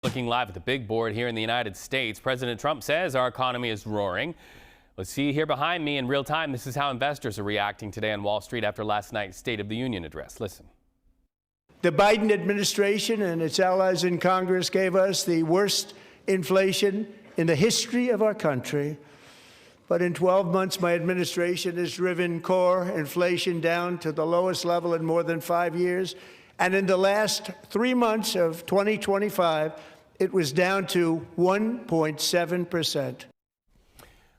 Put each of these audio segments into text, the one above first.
Looking live at the big board here in the United States, President Trump says our economy is roaring. Let's see here behind me in real time. This is how investors are reacting today on Wall Street after last night's State of the Union address. Listen. The Biden administration and its allies in Congress gave us the worst inflation in the history of our country. But in 12 months, my administration has driven core inflation down to the lowest level in more than 5 years. And in the last 3 months of 2025, it was down to 1.7%.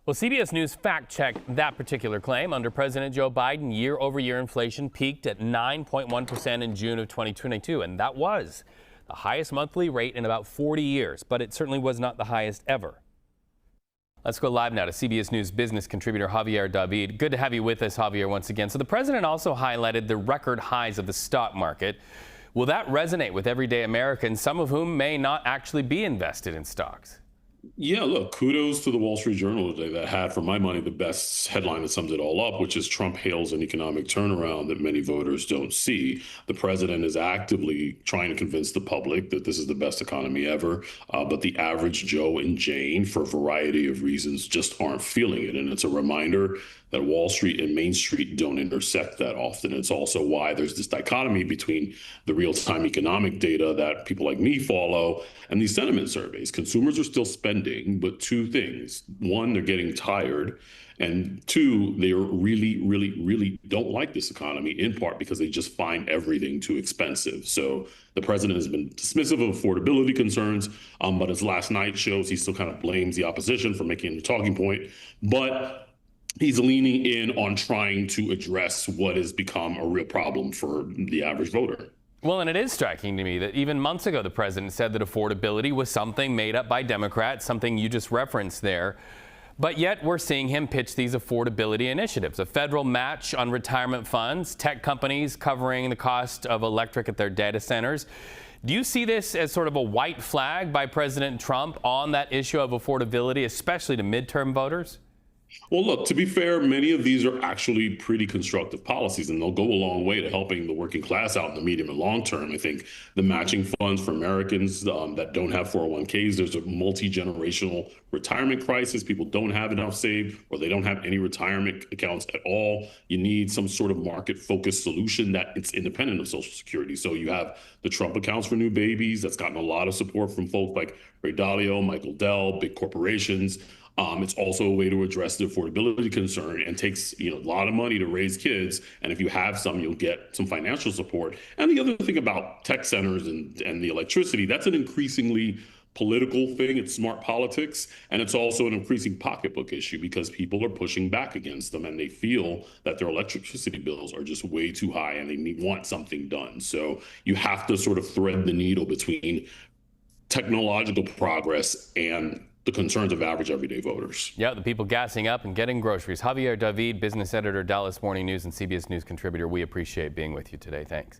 Well, CBS News fact-checked that particular claim. Under President Joe Biden, year-over-year inflation peaked at 9.1% in June of 2022, and that was the highest monthly rate in about 40 years, but it certainly was not the highest ever. Let's go live now to CBS News business contributor Javier David. Good to have you with us, Javier, once again. So the president also highlighted the record highs of the stock market. Will that resonate with everyday Americans, some of whom may not actually be invested in stocks? Yeah, look, kudos to the Wall Street Journal today that had, for my money, the best headline that sums it all up, which is Trump hails an economic turnaround that many voters don't see. The president is actively trying to convince the public that this is the best economy ever, but the average Joe and Jane, for a variety of reasons, just aren't feeling it. And it's a reminder that Wall Street and Main Street don't intersect that often. It's also why there's this dichotomy between the real-time economic data that people like me follow and these sentiment surveys. Consumers are still spending, but two things. One, they're getting tired. And two, they really don't like this economy, in part because they just find everything too expensive. So the president has been dismissive of affordability concerns, but as last night shows, he still kind of blames the opposition for making it a talking point. But he's leaning in on trying to address what has become a real problem for the average voter. Well, and it is striking to me that even months ago, the president said that affordability was something made up by Democrats, something you just referenced there. But yet we're seeing him pitch these affordability initiatives, a federal match on retirement funds, tech companies covering the cost of electric at their data centers. Do you see this as sort of a white flag by President Trump on that issue of affordability, especially to midterm voters? Well, look, to be fair, many of these are actually pretty constructive policies, and they'll go a long way to helping the working class out in the medium and long term. I think the matching funds for Americans that don't have 401ks, there's a multi-generational retirement crisis. People don't have enough saved, or they don't have any retirement accounts at all. You need some sort of market-focused solution that it's independent of Social Security. So you have the Trump accounts for new babies. That's gotten a lot of support from folks like Ray Dalio, Michael Dell, big corporations. It's also a way to address the affordability concern, and takes a lot of money to raise kids. And if you have some, you'll get some financial support. And the other thing about tech centers and the electricity, that's an increasingly political thing. It's smart politics. And it's also an increasing pocketbook issue because people are pushing back against them, and they feel that their electricity bills are just way too high and they want something done. So you have to sort of thread the needle between technological progress and the concerns of average everyday voters. Yeah, the people gassing up and getting groceries. Javier David, business editor, Dallas Morning News and CBS News contributor. We appreciate being with you today. Thanks.